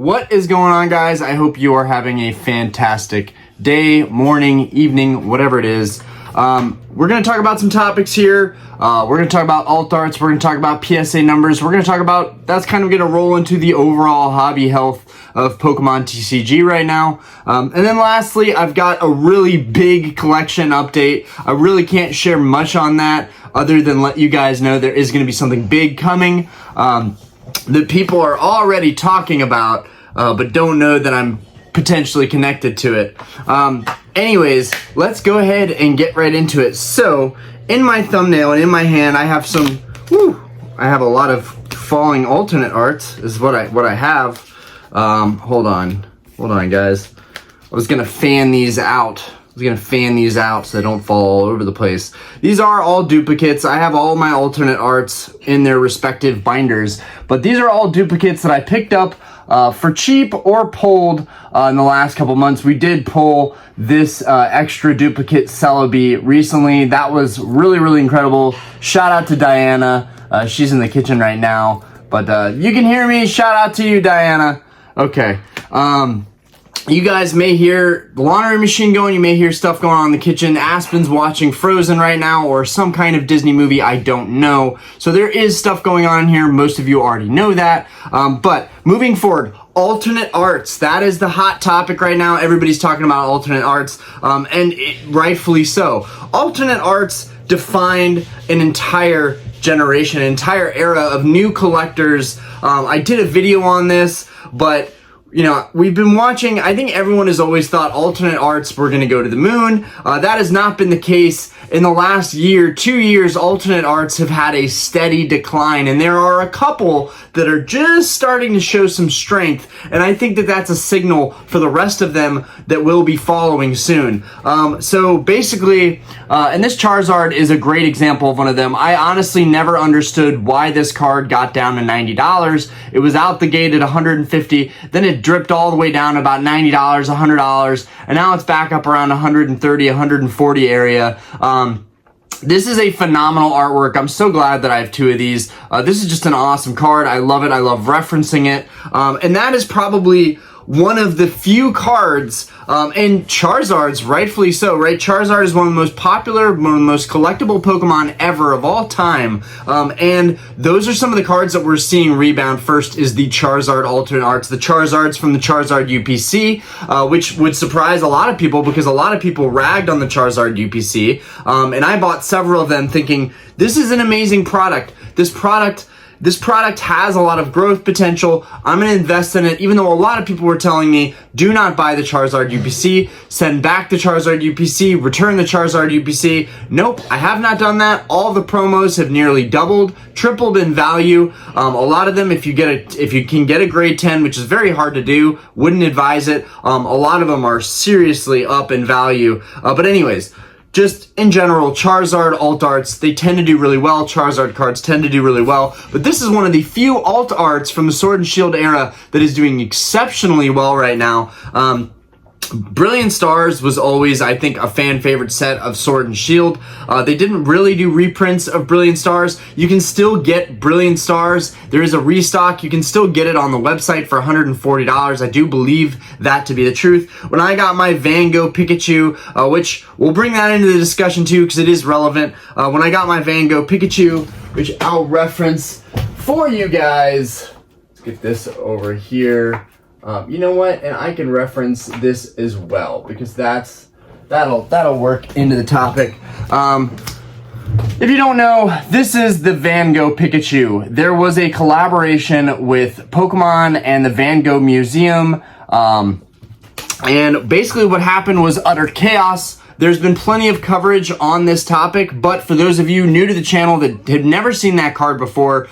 What is going on, guys? I hope you are having a fantastic day, morning, evening, whatever it is. We're going to talk about some topics here. We're going to talk about alt arts. We're going to talk about PSA numbers. We're going to talk about, that's kind of going to roll into the overall hobby health of Pokemon TCG right now. And then lastly, I've got a really big collection update. I really can't share much on that other than let you guys know there is going to be something big coming that people are already talking about, but don't know that I'm potentially connected to it. Anyways, let's go ahead and get right into it. So, in my thumbnail and in my hand, I have some, I have a lot of falling alternate arts, is what I have. Hold on, guys. I was gonna fan these out. So they don't fall all over the place. These are all duplicates. I have all my alternate arts in their respective binders, but these are all duplicates that I picked up for cheap or pulled in the last couple months. We did pull this extra duplicate Celebi recently. That was really, really incredible. Shout out to Diana. She's in the kitchen right now, but you can hear me. Shout out to you, Diana. Okay. You guys may hear the laundry machine going, you may hear stuff going on in the kitchen. Aspen's watching Frozen right now or some kind of Disney movie, I don't know. So there is stuff going on here, most of you already know that. But moving forward, alternate arts, that is the hot topic right now. Everybody's talking about alternate arts, rightfully so. Alternate arts defined an entire generation, an entire era of new collectors. I did a video on this, but you know, we've been watching, I think everyone has always thought alternate arts were going to go to the moon. That has not been the case. In the last year, 2 years, alternate arts have had a steady decline, and there are a couple that are just starting to show some strength, and I think that that's a signal for the rest of them that will be following soon. So basically, and this Charizard is a great example of one of them. I honestly never understood why this card got down to $90. It was out the gate at $150, then it dripped all the way down to about $90, $100, and now it's back up around $130, $140 area. This is a phenomenal artwork. I'm so glad that I have two of these. This is just an awesome card. I love it. I love referencing it. And that is probably one of the few cards, and Charizard's rightfully so, right? Charizard is one of the most popular, one of the most collectible Pokemon ever of all time. And those are some of the cards that we're seeing rebound. First is the Charizard alternate arts, the Charizards from the Charizard UPC, which would surprise a lot of people because a lot of people ragged on the Charizard UPC. And I bought several of them thinking, this is an amazing product. This product has a lot of growth potential. I'm going to invest in it, even though a lot of people were telling me, do not buy the Charizard UPC, send back the Charizard UPC, return the Charizard UPC. Nope, I have not done that. All the promos have nearly doubled, tripled in value. A lot of them, if you can get a grade 10, which is very hard to do, wouldn't advise it. A lot of them are seriously up in value. But anyways, just in general, Charizard alt arts, they tend to do really well. Charizard cards tend to do really well. But this is one of the few alt arts from the Sword and Shield era that is doing exceptionally well right now. Brilliant Stars was always, I think, a fan favorite set of Sword and Shield. They didn't really do reprints of Brilliant Stars. You can still get Brilliant Stars. There is a restock. You can still get it on the website for $140. I do believe that to be the truth. When I got my Van Gogh Pikachu, which we'll bring that into the discussion too because it is relevant. When I got my Van Gogh Pikachu, which I'll reference for you guys. Let's get this over here. You know what? And I can reference this as well because that'll work into the topic. If you don't know, this is the Van Gogh Pikachu. There was a collaboration with Pokemon and the Van Gogh Museum. And basically what happened was utter chaos. There's been plenty of coverage on this topic, but for those of you new to the channel that had never seen that card before,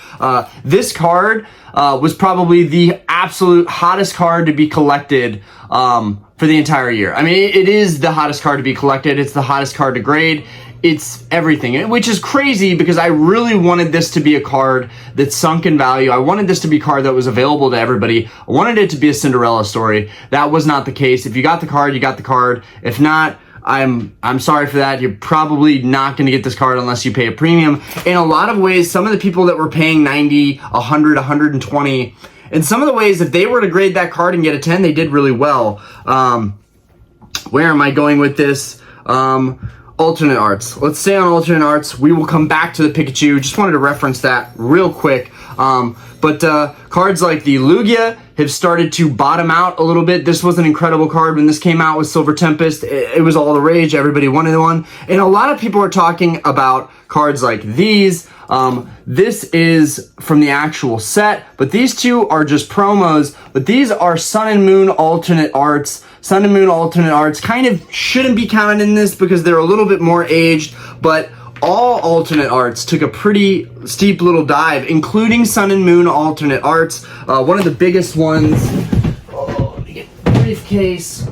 this card was probably the absolute hottest card to be collected for the entire year. I mean, it is the hottest card to be collected. It's the hottest card to grade. It's everything, which is crazy because I really wanted this to be a card that sunk in value. I wanted this to be a card that was available to everybody. I wanted it to be a Cinderella story. That was not the case. If you got the card, you got the card. If not, I'm sorry for that. You're probably not going to get this card unless you pay a premium. In a lot of ways, some of the people that were paying $90, $100, $120, in some of the ways, if they were to grade that card and get a 10, they did really well. Where am I going with this? Alternate arts. Let's stay on alternate arts. We will come back to the Pikachu. Just wanted to reference that real quick. But cards like the Lugia have started to bottom out a little bit. This was an incredible card when this came out with Silver Tempest. It was all the rage. Everybody wanted one. And a lot of people are talking about cards like these. This is from the actual set, but these two are just promos. But these are Sun and Moon alternate arts. Sun and Moon alternate arts kind of shouldn't be counted in this because they're a little bit more aged, but all alternate arts took a pretty steep little dive, including Sun and Moon alternate arts. One of the biggest ones, let me get the briefcase.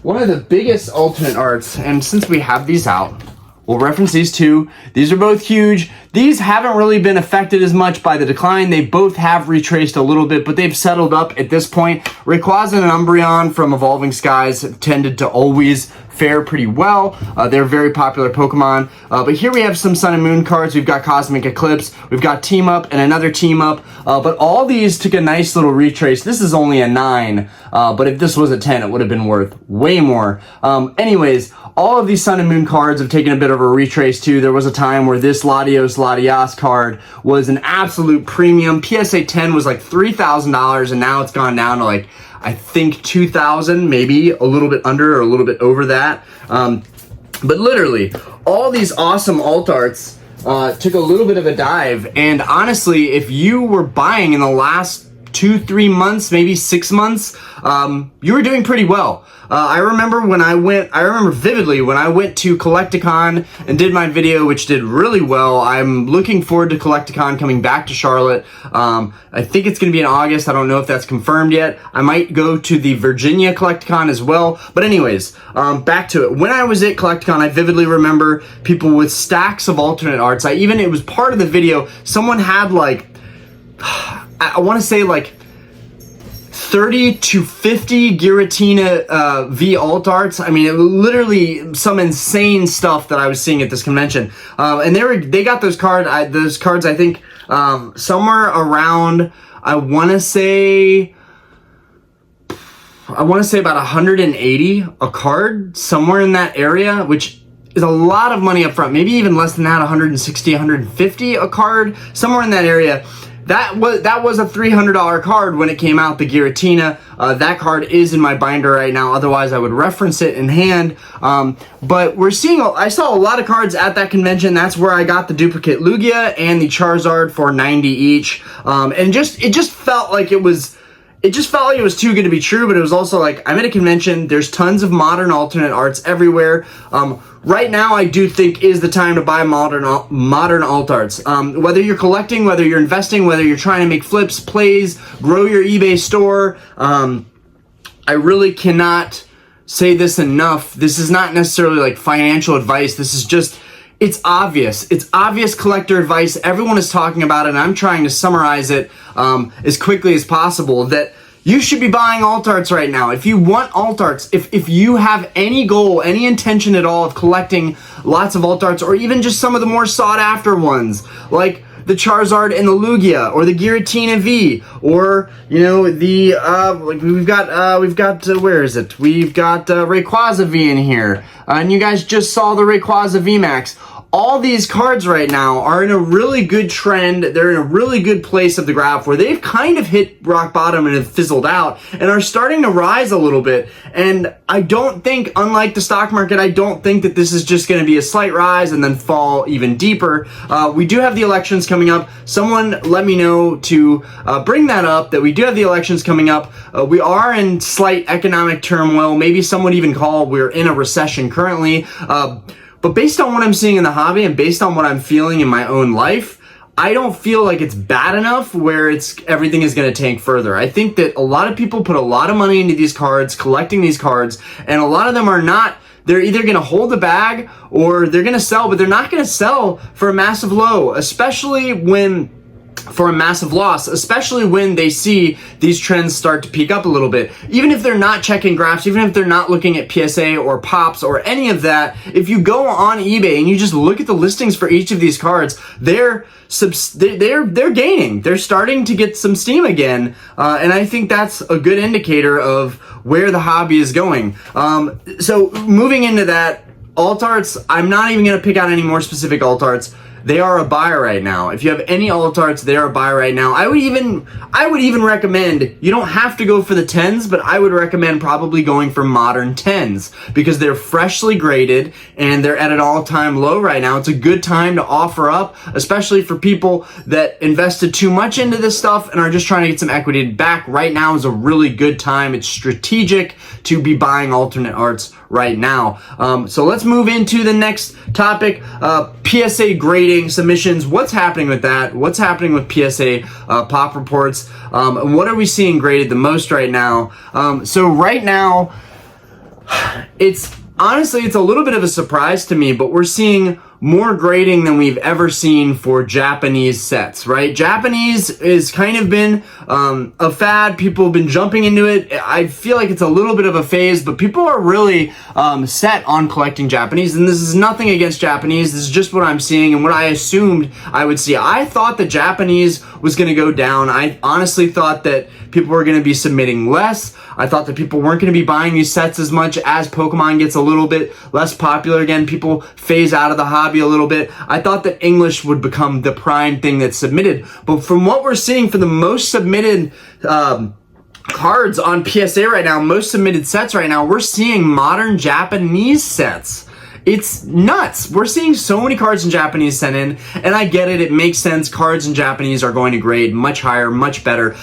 One of the biggest alternate arts, and since we have these out, we'll reference these two. These are both huge. These haven't really been affected as much by the decline. They both have retraced a little bit, but they've settled up at this point. Rayquaza and Umbreon from Evolving Skies have tended to always fare pretty well. They're very popular Pokemon. But here we have some Sun and Moon cards. We've got Cosmic Eclipse. We've got Team Up and another Team Up. But all these took a nice little retrace. This is only a 9. But if this was a 10, it would have been worth way more. Anyways, all of these Sun and Moon cards have taken a bit of a retrace too. There was a time where this Latios card was an absolute premium. PSA 10 was like $3,000 and now it's gone down to like, I think 2,000, maybe a little bit under or a little bit over that. But literally, all these awesome alt arts took a little bit of a dive. And honestly, if you were buying in the last 2-3 months, maybe 6 months, you were doing pretty well. I remember vividly when I went to Collecticon and did my video, which did really well. I'm looking forward to Collecticon coming back to Charlotte. I think it's going to be in August. I don't know if that's confirmed yet. I might go to the Virginia Collecticon as well. But anyways, back to it. When I was at Collecticon, I vividly remember people with stacks of alternate arts. It was part of the video. Someone had like, I want to say like 30 to 50 Giratina V alt arts. I mean, literally some insane stuff that I was seeing at this convention. And they got those cards. I think somewhere around. I want to say about 180 a card, somewhere in that area, which is a lot of money up front. Maybe even less than that, 160, 150 a card, somewhere in that area. That was a $300 card when it came out, the Giratina. That card is in my binder right now. Otherwise, I would reference it in hand. But I saw a lot of cards at that convention. That's where I got the duplicate Lugia and the Charizard for 90 each. And it just felt like it was too good to be true, but it was also like, I'm at a convention, there's tons of modern alternate arts everywhere. Right now, I do think is the time to buy modern alt arts. Whether you're collecting, whether you're investing, whether you're trying to make flips, plays, grow your eBay store, I really cannot say this enough. This is not necessarily like financial advice. This is just, it's obvious. It's obvious collector advice. Everyone is talking about it, and I'm trying to summarize it as quickly as possible, that you should be buying alt arts right now. If you want alt arts, if you have any goal, any intention at all of collecting lots of alt arts, or even just some of the more sought after ones, like the Charizard and the Lugia, or the Giratina V, or the we've got where is it? We've got Rayquaza V in here, and you guys just saw the Rayquaza V Max. All these cards right now are in a really good trend. They're in a really good place of the graph where they've kind of hit rock bottom and have fizzled out and are starting to rise a little bit. And I don't think, unlike the stock market, I don't think that this is just going to be a slight rise and then fall even deeper. We do have the elections coming up. Someone let me know to bring that up, that we do have the elections coming up. We are in slight economic turmoil. Maybe some would even call we're in a recession currently. But based on what I'm seeing in the hobby and based on what I'm feeling in my own life, I don't feel like it's bad enough where everything is going to tank further. I think that a lot of people put a lot of money into these cards, collecting these cards, and a lot of them are not. They're either going to hold the bag or they're going to sell, but they're not going to sell for a massive low, especially when for a massive loss, especially when they see these trends start to peak up a little bit. Even if they're not checking graphs, even if they're not looking at PSA or pops or any of that, if you go on eBay and you just look at the listings for each of these cards, they're gaining. They're starting to get some steam again, and I think that's a good indicator of where the hobby is going. So moving into that, alt arts, I'm not even going to pick out any more specific alt arts. They are a buy right now. If you have any alt arts, they are a buy right now. I would even recommend, you don't have to go for the 10s, but I would recommend probably going for modern 10s because they're freshly graded and they're at an all-time low right now. It's a good time to offer up, especially for people that invested too much into this stuff and are just trying to get some equity back. Right now is a really good time. It's strategic to be buying alternate arts right now. So let's move into the next topic, PSA grading submissions. What's happening with that? What's happening with PSA pop reports? And what are we seeing graded the most right now? So right now, it's honestly, it's a little bit of a surprise to me, but we're seeing more grading than we've ever seen for Japanese sets, right? Japanese has kind of been a fad. People have been jumping into it. I feel like it's a little bit of a phase, but people are really set on collecting Japanese, and this is nothing against Japanese. This is just what I'm seeing and what I assumed I would see. I thought that Japanese was going to go down. I honestly thought that people were going to be submitting less. I thought that people weren't going to be buying these sets as much as Pokemon gets a little bit less popular again. People phase out of the hobby a little bit. I thought that English would become the prime thing that's submitted. But from what we're seeing for the most submitted cards on PSA right now, most submitted sets right now, we're seeing modern Japanese sets. It's nuts. We're seeing so many cards in Japanese sent in, and I get it. It makes sense. Cards in Japanese are going to grade much higher, much better.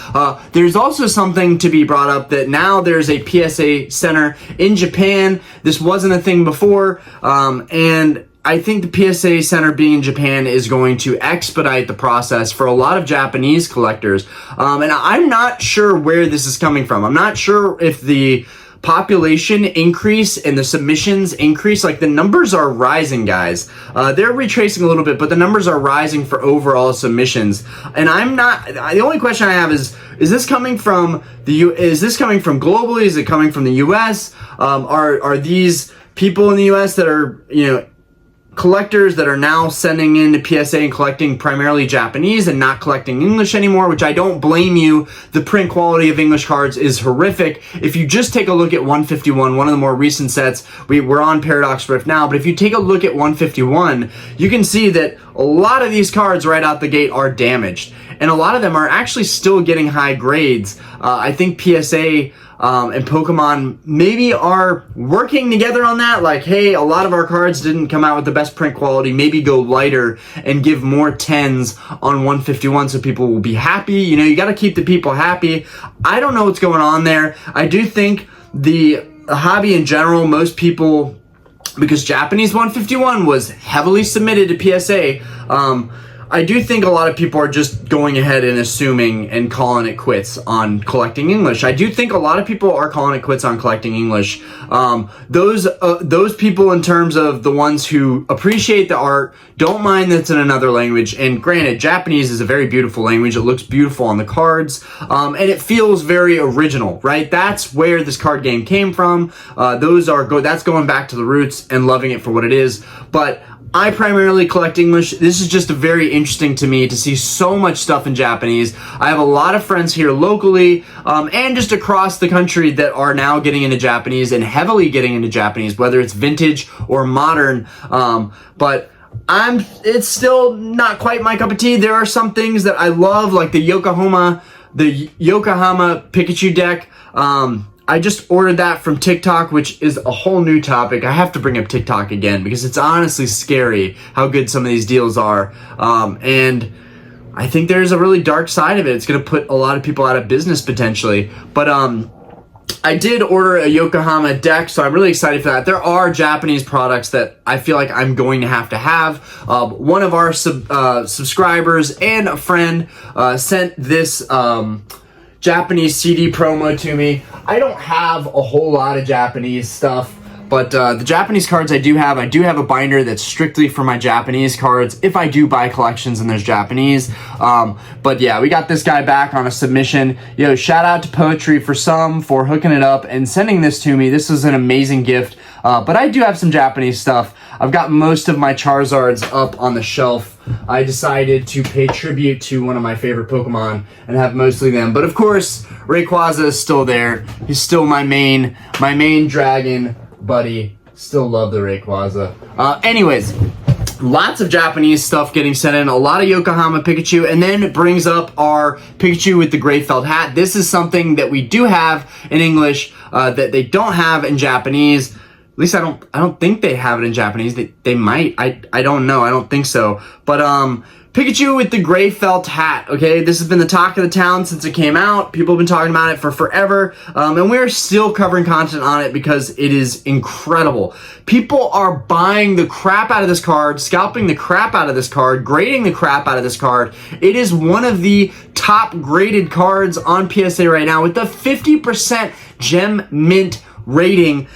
There's also something to be brought up that now there's a PSA center in Japan. This wasn't a thing before, and I think the PSA center being in Japan is going to expedite the process for a lot of Japanese collectors. And I'm not sure where this is coming from. I'm not sure if the population increase and the submissions increase. Like, the numbers are rising, guys. They're retracing a little bit, but the numbers are rising for overall submissions. And the only question I have is this coming from is this coming from globally? Is it coming from the US? Are these people in the US that are, collectors that are now sending in to PSA and collecting primarily Japanese and not collecting English anymore, which I don't blame you. The print quality of English cards is horrific. If you just take a look at 151, one of the more recent sets, we're on Paradox Rift now, but if you take a look at 151, you can see that a lot of these cards right out the gate are damaged. And a lot of them are actually still getting high grades. I think PSA and Pokemon maybe are working together on that. Like, hey, a lot of our cards didn't come out with the best print quality. Maybe go lighter and give more 10s on 151 so people will be happy. You got to keep the people happy. I don't know what's going on there. I do think the hobby in general, most people, because Japanese 151 was heavily submitted to PSA, I do think a lot of people are just going ahead and assuming and calling it quits on collecting English. I do think a lot of people are calling it quits on collecting English. Those people, in terms of the ones who appreciate the art, don't mind that it's in another language. And granted, Japanese is a very beautiful language. It looks beautiful on the cards, and it feels very original, right? That's where this card game came from. That's going back to the roots and loving it for what it is. But I primarily collect English. This is just very interesting to me to see so much stuff in Japanese. I have a lot of friends here locally and just across the country that are now getting into Japanese and heavily getting into Japanese, whether it's vintage or modern. But it's still not quite my cup of tea. There are some things that I love, like the Yokohama Pikachu deck. I just ordered that from TikTok, which is a whole new topic. I have to bring up TikTok again because it's honestly scary how good some of these deals are. And I think there's a really dark side of it. It's going to put a lot of people out of business potentially. But I did order a Yokohama deck, so I'm really excited for that. There are Japanese products that I feel like I'm going to have. One of our subscribers and a friend sent this Japanese CD promo to me. I don't have a whole lot of Japanese stuff. But the Japanese cards I do have a binder that's strictly for my Japanese cards if I do buy collections and there's Japanese. But yeah, we got this guy back on a submission. Yo, shout out to Poetry for hooking it up and sending this to me. This is an amazing gift. But I do have some Japanese stuff. I've got most of my Charizards up on the shelf. I decided to pay tribute to one of my favorite Pokemon and have mostly them. But of course, Rayquaza is still there. He's still my main dragon buddy. Still love the Rayquaza. Anyways, lots of Japanese stuff getting sent in. A lot of Yokohama Pikachu. And then it brings up our Pikachu with the gray felt hat. This is something that we do have in English that they don't have in Japanese. At least I don't think they have it in Japanese. They might. I don't know. I don't think so. But Pikachu with the gray felt hat. Okay, this has been the talk of the town since it came out. People have been talking about it for forever, and we're still covering content on it because it is incredible. People are buying the crap out of this card, scalping the crap out of this card, grading the crap out of this card. It is one of the top graded cards on PSA right now with a 50% gem mint rating.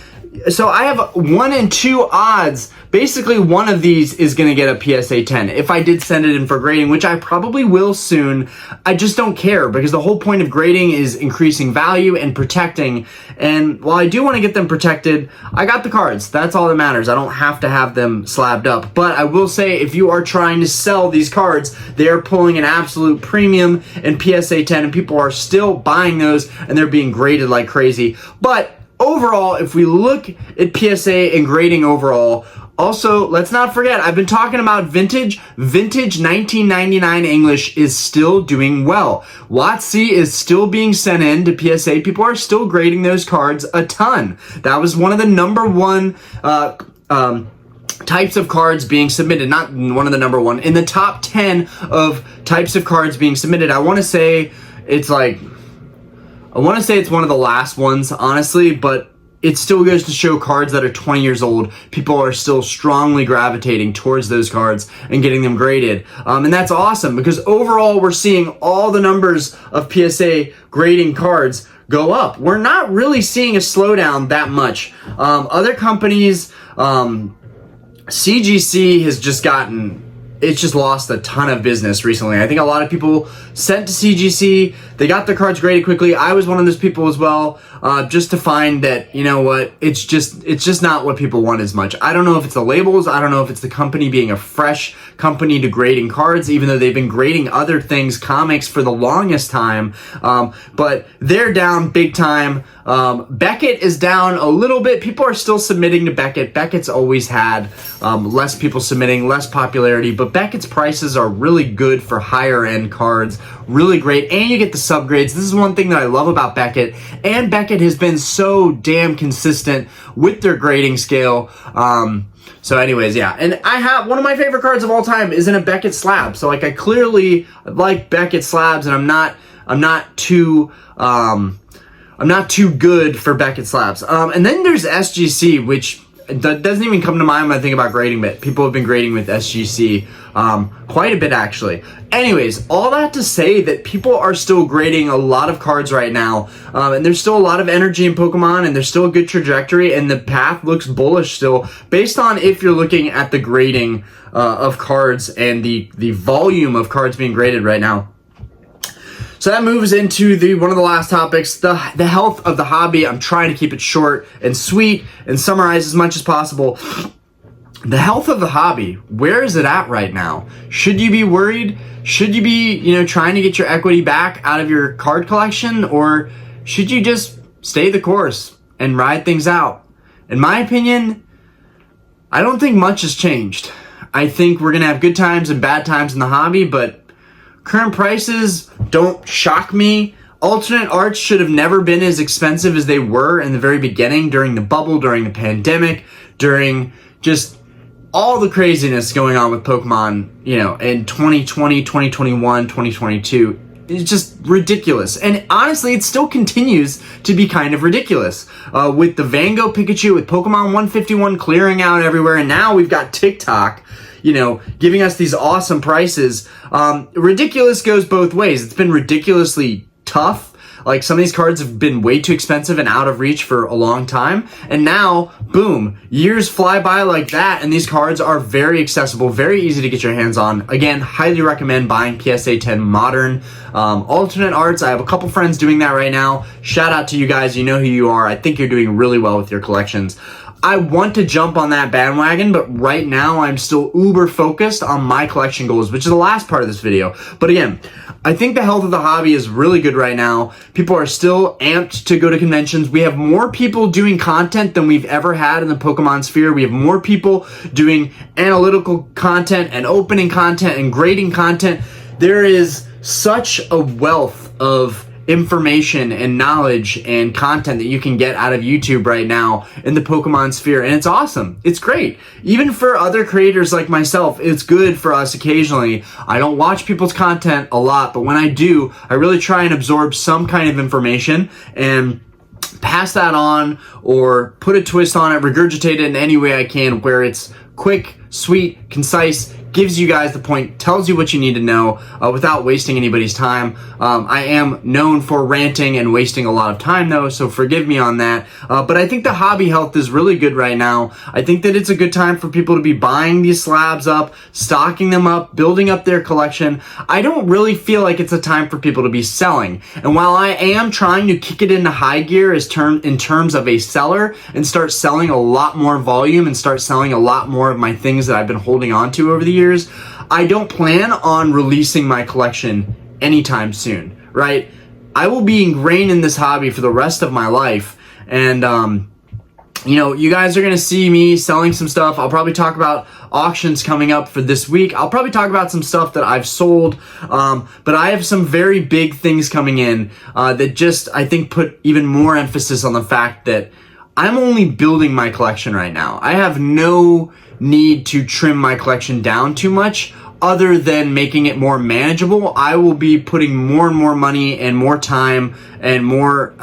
So I have 1 in 2 odds. Basically, one of these is going to get a PSA 10. If I did send it in for grading, which I probably will soon, I just don't care because the whole point of grading is increasing value and protecting. And while I do want to get them protected, I got the cards. That's all that matters. I don't have to have them slabbed up. But I will say, if you are trying to sell these cards, they're pulling an absolute premium in PSA 10, and people are still buying those, and they're being graded like crazy. But overall, if we look at PSA and grading overall, also, let's not forget, I've been talking about vintage. Vintage 1999 English is still doing well. WotC is still being sent in to PSA. People are still grading those cards a ton. That was one of the number one types of cards being submitted. Not one of the number one. In the top 10 of types of cards being submitted, I want to say it's one of the last ones, honestly, but it still goes to show cards that are 20 years old, people are still strongly gravitating towards those cards and getting them graded. And that's awesome because overall we're seeing all the numbers of PSA grading cards go up. We're not really seeing a slowdown that much. Other companies, CGC has just lost a ton of business recently. I think a lot of people sent to CGC, they got their cards graded quickly. I was one of those people as well, just to find that, you know what, it's just not what people want as much. I don't know if it's the labels, I don't know if it's the company being a fresh company to grading cards, even though they've been grading other things, comics, for the longest time, but they're down big time. Beckett is down a little bit. People are still submitting to Beckett. Beckett's always had less people submitting, less popularity, but Beckett's prices are really good for higher end cards, really great, and you get the subgrades. This is one thing that I love about Beckett, and Beckett has been so damn consistent with their grading scale. So anyways, yeah, and I have one of my favorite cards of all time is in a Beckett slab. So like I clearly like Beckett slabs, and I'm not too good for Beckett slabs. And then there's SGC, which doesn't even come to mind when I think about grading, but people have been grading with SGC quite a bit actually. Anyways, all that to say that people are still grading a lot of cards right now, and there's still a lot of energy in Pokemon, and there's still a good trajectory, and the path looks bullish still, based on if you're looking at the grading of cards and the volume of cards being graded right now. So that moves into one of the last topics, the health of the hobby. I'm trying to keep it short and sweet and summarize as much as possible. The health of the hobby, where is it at right now? Should you be worried? Should you be, trying to get your equity back out of your card collection? Or should you just stay the course and ride things out? In my opinion, I don't think much has changed. I think we're going to have good times and bad times in the hobby, but current prices don't shock me. Alternate arts should have never been as expensive as they were in the very beginning, during the bubble, during the pandemic, during just all the craziness going on with Pokemon, in 2020, 2021, 2022. It's just ridiculous. And honestly, it still continues to be kind of ridiculous. With the Vango Pikachu, with Pokemon 151 clearing out everywhere, and now we've got TikTok, giving us these awesome prices. Ridiculous goes both ways. It's been ridiculously tough Like, some of these cards have been way too expensive and out of reach for a long time. And now, boom, years fly by like that, and these cards are very accessible, very easy to get your hands on. Again, highly recommend buying PSA 10 Modern. Alternate arts, I have a couple friends doing that right now. Shout out to you guys. You know who you are. I think you're doing really well with your collections. I want to jump on that bandwagon, but right now I'm still uber focused on my collection goals, which is the last part of this video. But again, I think the health of the hobby is really good right now. People are still amped to go to conventions. We have more people doing content than we've ever had in the Pokemon sphere. We have more people doing analytical content and opening content and grading content. There is such a wealth of information and knowledge and content that you can get out of YouTube right now in the Pokemon sphere, and it's awesome. It's great. Even for other creators like myself, it's good for us occasionally. I don't watch people's content a lot, but when I do, I really try and absorb some kind of information and pass that on or put a twist on it, regurgitate it in any way I can, where it's quick, sweet, concise, gives you guys the point, tells you what you need to know without wasting anybody's time. I am known for ranting and wasting a lot of time though, so forgive me on that. But I think the hobby health is really good right now. I think that it's a good time for people to be buying these slabs up, stocking them up, building up their collection. I don't really feel like it's a time for people to be selling. And while I am trying to kick it into high gear in terms of a seller and start selling a lot more volume and start selling a lot more of my things that I've been holding on to over the years, I don't plan on releasing my collection anytime soon, right? I will be ingrained in this hobby for the rest of my life, and you know, you guys are gonna see me selling some stuff. I'll probably talk about auctions coming up for this week. I'll probably talk about some stuff that I've sold, but I have some very big things coming in that just, I think, put even more emphasis on the fact that I'm only building my collection right now. I have no need to trim my collection down too much other than making it more manageable. I will be putting more and more money and more time and more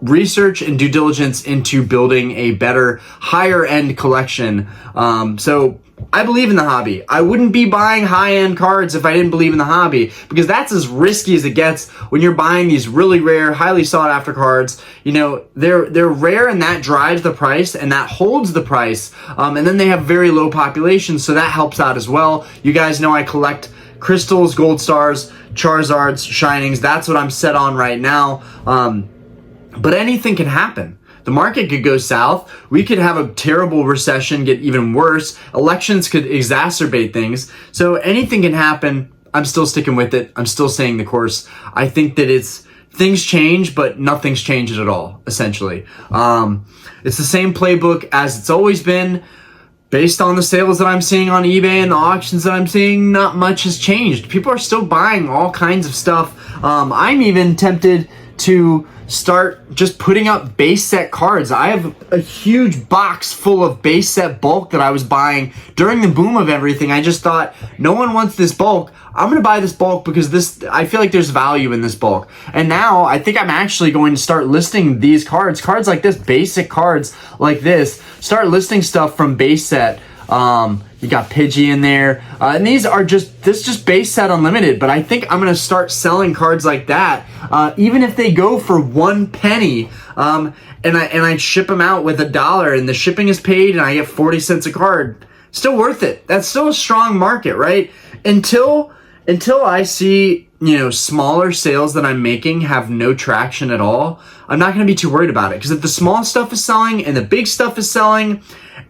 research and due diligence into building a better, higher end collection. So I believe in the hobby. I wouldn't be buying high-end cards if I didn't believe in the hobby, because that's as risky as it gets when you're buying these really rare, highly sought-after cards. You know, they're rare, and that drives the price, and that holds the price. And then they have very low populations, so that helps out as well. You guys know I collect crystals, gold stars, Charizards, Shinings. That's what I'm set on right now. But anything can happen. The market could go south. We could have a terrible recession, get even worse. Elections could exacerbate things. So anything can happen. I'm still sticking with it. I'm still staying the course. I think that things change, but nothing's changed at all, essentially. It's the same playbook as it's always been. Based on the sales that I'm seeing on eBay and the auctions that I'm seeing, not much has changed. People are still buying all kinds of stuff. I'm even tempted to start just putting up base set cards. I have a huge box full of base set bulk that I was buying during the boom of everything. I just thought, no one wants this bulk. I'm going to buy this bulk because I feel like there's value in this bulk. And now I think I'm actually going to start listing these cards like this, basic cards like this, start listing stuff from base set. You got Pidgey in there, and this is just base set unlimited, but I think I'm gonna start selling cards like that, even if they go for 1 penny, and I ship them out with $1 and the shipping is paid and I get 40 cents a card. Still worth it. That's still a strong market, right? Until I see, you know, smaller sales that I'm making have no traction at all, I'm not gonna be too worried about it, because if the small stuff is selling and the big stuff is selling,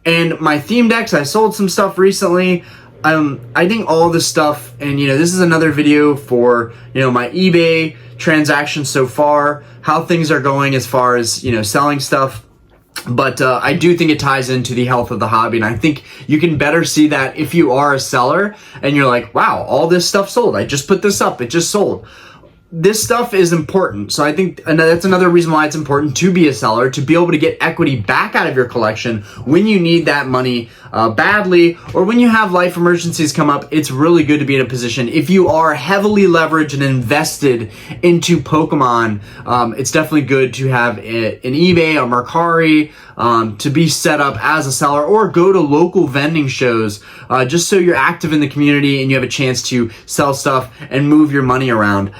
and my theme decks, I sold some stuff recently. I think all this stuff, and you know, this is another video for, you know, my eBay transactions so far, how things are going as far as, you know, selling stuff. But I do think it ties into the health of the hobby, and I think you can better see that if you are a seller and you're like, wow, all this stuff sold. I just put this up, it just sold. This stuff is important. So I think that's another reason why it's important to be a seller, to be able to get equity back out of your collection when you need that money badly, or when you have life emergencies come up. It's really good to be in a position, if you are heavily leveraged and invested into Pokemon, it's definitely good to have an eBay or Mercari to be set up as a seller, or go to local vending shows just so you're active in the community and you have a chance to sell stuff and move your money around.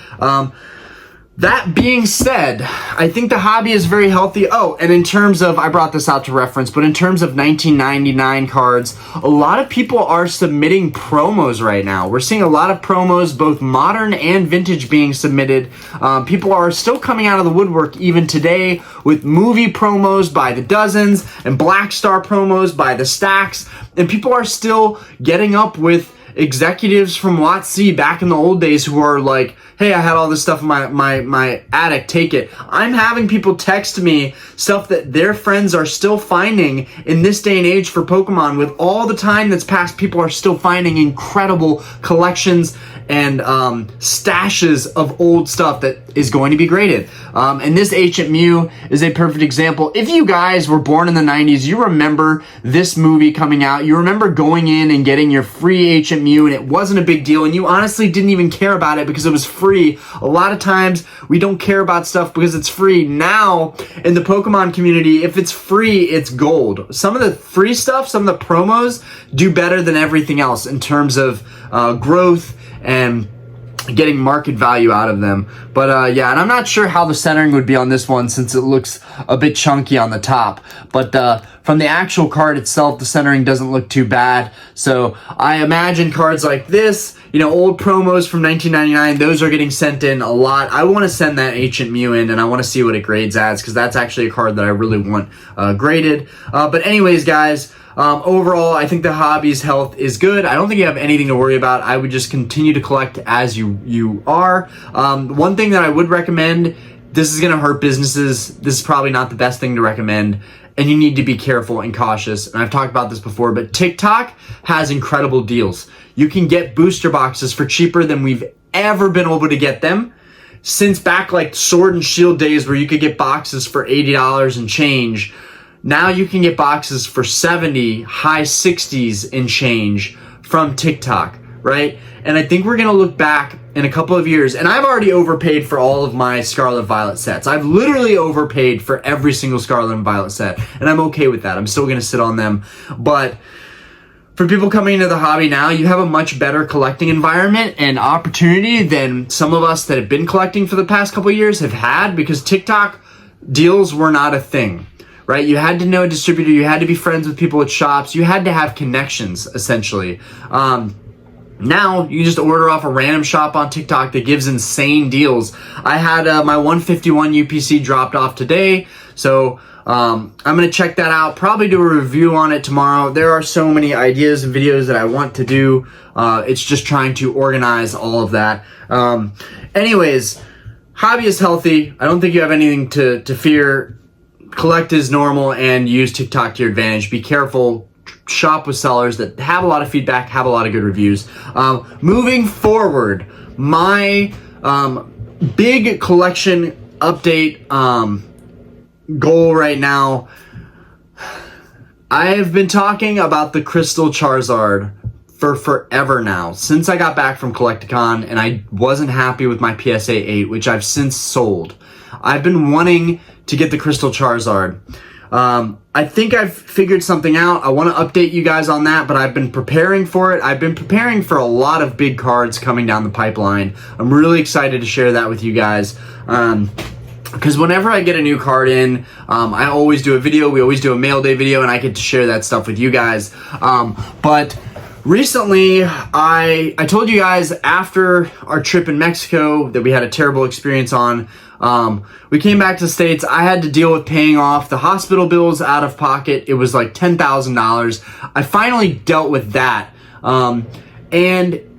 That being said, I think the hobby is very healthy. Oh, and in terms of, I brought this out to reference, but in terms of 1999 cards, a lot of people are submitting promos right now. We're seeing a lot of promos, both modern and vintage, being submitted. People are still coming out of the woodwork even today with movie promos by the dozens and Black Star promos by the stacks. And people are still getting up with executives from WotC back in the old days who are like, hey, I had all this stuff in my attic, take it. I'm having people text me stuff that their friends are still finding in this day and age for Pokemon. With all the time that's passed, people are still finding incredible collections and stashes of old stuff that is going to be graded. And this Ancient Mew is a perfect example. If you guys were born in the 90s, you remember this movie coming out. You remember going in and getting your free Ancient Mew, and it wasn't a big deal, and you honestly didn't even care about it because it was free. A lot of times, we don't care about stuff because it's free. Now, in the Pokemon community, if it's free, it's gold. Some of the free stuff, some of the promos, do better than everything else in terms of growth and getting market value out of them. But yeah, and I'm not sure how the centering would be on this one since it looks a bit chunky on the top. But from the actual card itself, the centering doesn't look too bad. So I imagine cards like this, you know, old promos from 1999, those are getting sent in a lot. I want to send that Ancient Mew in, and I want to see what it grades as, because that's actually a card that I really want graded. But anyways, guys, overall, I think the hobby's health is good. I don't think you have anything to worry about. I would just continue to collect as you are. One thing that I would recommend, this is going to hurt businesses. This is probably not the best thing to recommend, and you need to be careful and cautious. And I've talked about this before, but TikTok has incredible deals. You can get booster boxes for cheaper than we've ever been able to get them since back like Sword and Shield days, where you could get boxes for $80 and change. Now you can get boxes for 70, high 60s and change from TikTok, right? And I think we're going to look back in a couple of years, and I've already overpaid for all of my Scarlet Violet sets. I've literally overpaid for every single Scarlet and Violet set, and I'm okay with that. I'm still going to sit on them. But for people coming into the hobby now, you have a much better collecting environment and opportunity than some of us that have been collecting for the past couple of years have had, because TikTok deals were not a thing. Right? You had to know a distributor. You had to be friends with people at shops. You had to have connections, essentially. Now, you just order off a random shop on TikTok that gives insane deals. I had my 151 UPC dropped off today, so I'm going to check that out. Probably do a review on it tomorrow. There are so many ideas and videos that I want to do. It's just trying to organize all of that. Anyways, hobby is healthy. I don't think you have anything to fear. Collect as normal and use TikTok to your advantage. Be careful. Shop with sellers that have a lot of feedback, have a lot of good reviews. Moving forward, my big collection update goal right now, I have been talking about the Crystal Charizard for forever now, since I got back from Collecticon and I wasn't happy with my PSA 8, which I've since sold. I've been wanting to get the Crystal Charizard. I think I've figured something out. I want to update you guys on that, but I've been preparing for it. I've been preparing for a lot of big cards coming down the pipeline. I'm really excited to share that with you guys. Because whenever I get a new card in, I always do a video. We always do a mail day video, and I get to share that stuff with you guys. But recently, I told you guys after our trip in Mexico that we had a terrible experience on. We came back to the States. I had to deal with paying off the hospital bills out of pocket. It was like $10,000. I finally dealt with that. And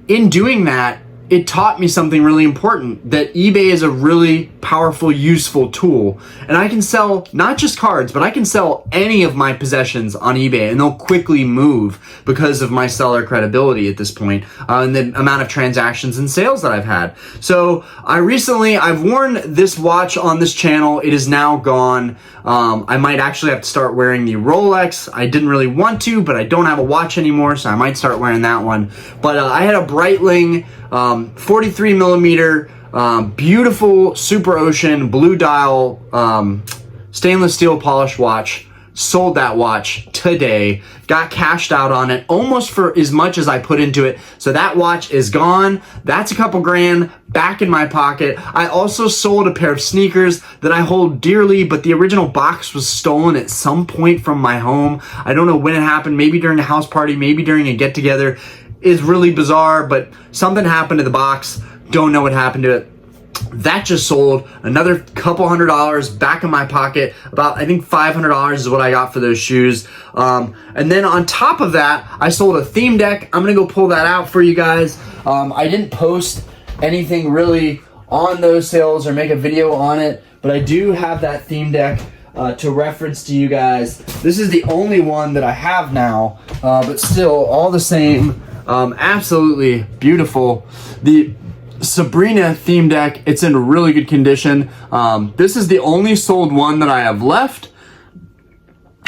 in doing that, it taught me something really important, that eBay is a really powerful, useful tool. And I can sell not just cards, but I can sell any of my possessions on eBay, and they'll quickly move because of my seller credibility at this point, and the amount of transactions and sales that I've had. So I've worn this watch on this channel. It is now gone. I might actually have to start wearing the Rolex. I didn't really want to, but I don't have a watch anymore, so I might start wearing that one. But I had a Breitling 43 millimeter, beautiful Super Ocean blue dial, stainless steel polish watch. sold that watch today, got cashed out on it almost for as much as I put into it. So that watch is gone. That's a couple grand back in my pocket. I also sold a pair of sneakers that I hold dearly, but the original box was stolen at some point from my home. I don't know when it happened, maybe during a house party, maybe during a get together. It's really bizarre, but something happened to the box. Don't know what happened to it. That just sold. Another couple $100 back in my pocket. About, I think $500 is what I got for those shoes. And then on top of that, I sold a theme deck. I'm gonna go pull that out for you guys. I didn't post anything really on those sales or make a video on it, but I do have that theme deck to reference to you guys. This is the only one that I have now, but still all the same, absolutely beautiful. The Sabrina theme deck, it's in really good condition. This is the only sold one that I have left.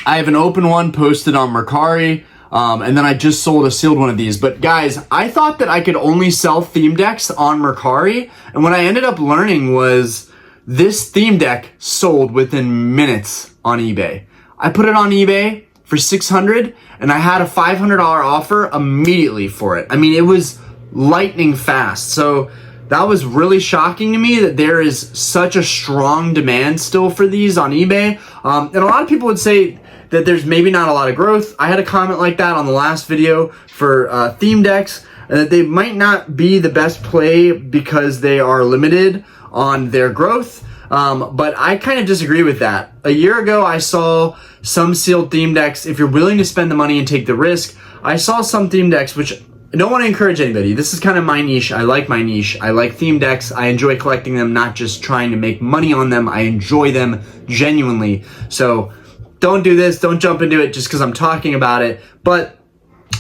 I have an open one posted on Mercari, and then I just sold a sealed one of these. But guys, I thought that I could only sell theme decks on Mercari, and what I ended up learning was this theme deck sold within minutes on eBay. I put it on eBay for $600, and I had a $500 offer immediately for it. I mean, it was lightning fast. So that was really shocking to me that there is such a strong demand still for these on eBay. And a lot of people would say that there's maybe not a lot of growth. I had a comment like that on the last video for theme decks, and that they might not be the best play because they are limited on their growth. But I kind of disagree with that. A year ago, I saw some sealed theme decks. If you're willing to spend the money and take the risk, I saw some theme decks, which I don't want to encourage anybody. This is kind of my niche. I like my niche. I like theme decks. I enjoy collecting them, not just trying to make money on them. I enjoy them genuinely. So don't do this. Don't jump into it just because I'm talking about it. But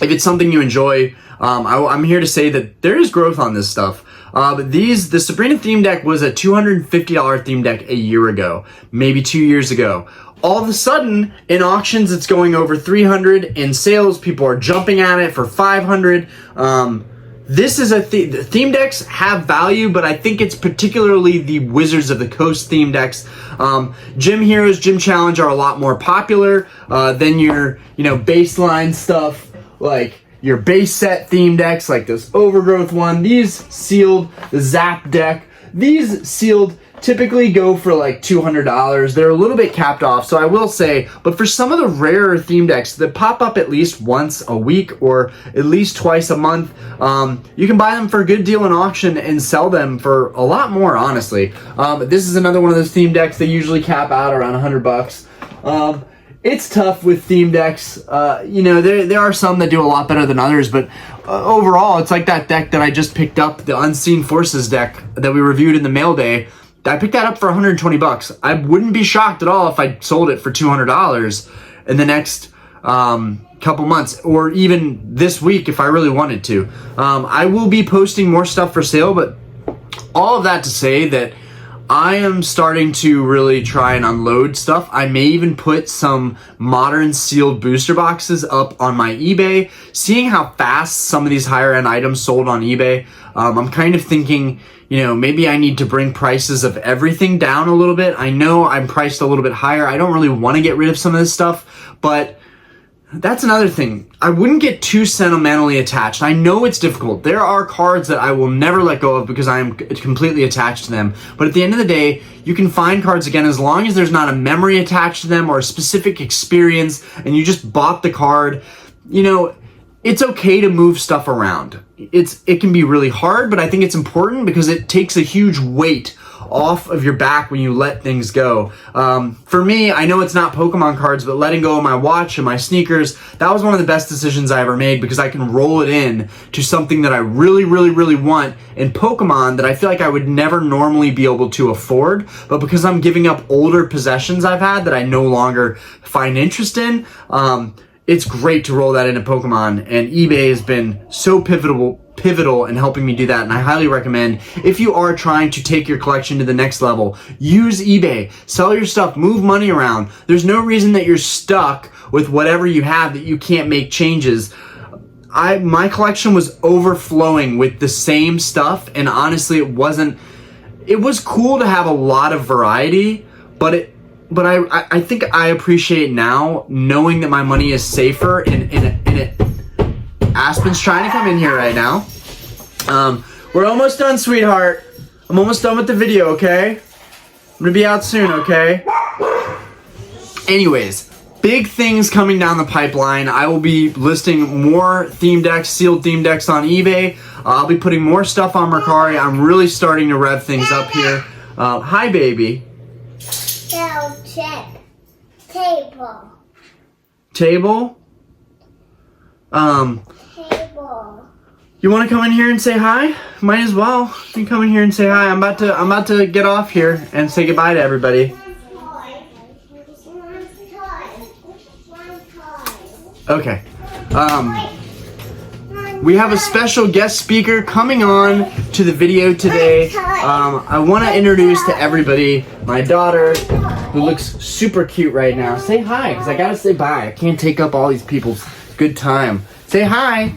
if it's something you enjoy, I'm here to say that there is growth on this stuff. But the Sabrina theme deck was a $250 theme deck a year ago, maybe 2 years ago. All of a sudden, in auctions, it's going over $300. In sales, people are jumping at it for $500. This is the theme decks have value, but I think it's particularly the Wizards of the Coast theme decks. Gym Heroes, Gym Challenge are a lot more popular than your, baseline stuff, like your base set theme decks, like this Overgrowth one. These sealed, the Zap deck, these sealed typically go for like $200. They're a little bit capped off, so I will say, but for some of the rarer theme decks that pop up at least once a week or at least twice a month, you can buy them for a good deal in auction and sell them for a lot more, honestly. This is another one of those theme decks. They usually cap out around $100. It's tough with theme decks. There are some that do a lot better than others, but overall, it's like that deck that I just picked up, the Unseen Forces deck that we reviewed in the mail day. I picked that up for $120. I wouldn't be shocked at all if I sold it for $200 in the next couple months, or even this week if I really wanted to. I will be posting more stuff for sale, but all of that to say that I am starting to really try and unload stuff. I may even put some modern sealed booster boxes up on my eBay. Seeing how fast some of these higher end items sold on eBay, I'm kind of thinking, maybe I need to bring prices of everything down a little bit. I know I'm priced a little bit higher. I don't really want to get rid of some of this stuff, but that's another thing. I wouldn't get too sentimentally attached. I know it's difficult. There are cards that I will never let go of because I am completely attached to them. But at the end of the day, you can find cards again as long as there's not a memory attached to them or a specific experience and you just bought the card. It's okay to move stuff around. It can be really hard, but I think it's important because it takes a huge weight off of your back when you let things go. For me, I know it's not Pokemon cards, but letting go of my watch and my sneakers, that was one of the best decisions I ever made because I can roll it in to something that I really, really, really want in Pokemon that I feel like I would never normally be able to afford, but because I'm giving up older possessions I've had that I no longer find interest in, it's great to roll that into Pokemon, and eBay has been so pivotal in helping me do that, and I highly recommend, if you are trying to take your collection to the next level, use eBay, sell your stuff, move money around. There's no reason that you're stuck with whatever you have that you can't make changes. My collection was overflowing with the same stuff, and honestly, it was cool to have a lot of variety, but but I think I appreciate now knowing that my money is safer in it. Aspen's trying to come in here right now. We're almost done, sweetheart. I'm almost done with the video, okay? I'm gonna be out soon, okay? Anyways, big things coming down the pipeline. I will be listing more theme decks, sealed theme decks on eBay. I'll be putting more stuff on Mercari. I'm really starting to rev things up here. Hi, baby. Check. Table. Table? Table. You want to come in here and say hi? Might as well. You can come in here and say hi. I'm about to get off here and say goodbye to everybody. Okay. We have a special guest speaker coming on to the video today. I want to introduce to everybody my daughter, who looks super cute right now. Say hi, because I gotta say bye. I can't take up all these people's good time. Say hi.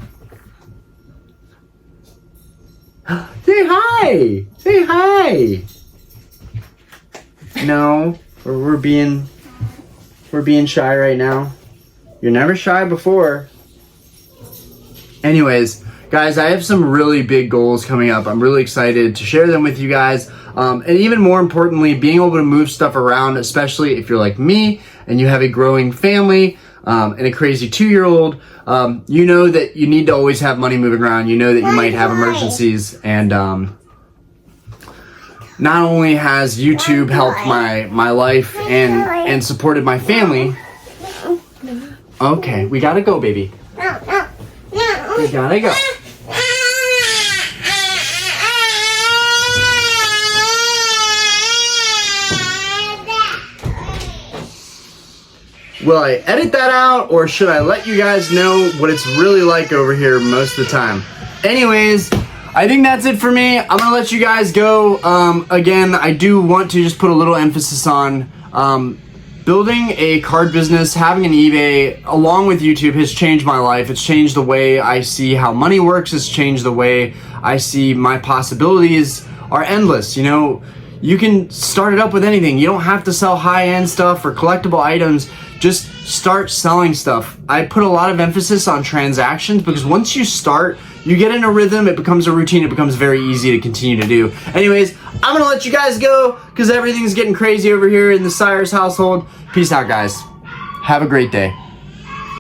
Say hi. Say hi. No, we're being shy right now. You're never shy before. Anyways, guys, I have some really big goals coming up. I'm really excited to share them with you guys. And even more importantly, being able to move stuff around, especially if you're like me and you have a growing family and a crazy 2-year-old, you know that you need to always have money moving around. You know that you might have emergencies. And not only has YouTube helped my life and supported my family. Okay, we gotta go, baby. We gotta go. Will I edit that out, or should I let you guys know what it's really like over here most of the time? Anyways, I think that's it for me. I'm gonna let you guys go. Again, I do want to just put a little emphasis on building a card business, having an eBay, along with YouTube, has changed my life. It's changed the way I see how money works. It's changed the way I see my possibilities are endless. You know, you can start it up with anything. You don't have to sell high-end stuff or collectible items. Just start selling stuff. I put a lot of emphasis on transactions because once you start, you get in a rhythm, it becomes a routine, it becomes very easy to continue to do. Anyways, I'm gonna let you guys go because everything's getting crazy over here in the Sires household. Peace out, guys. Have a great day.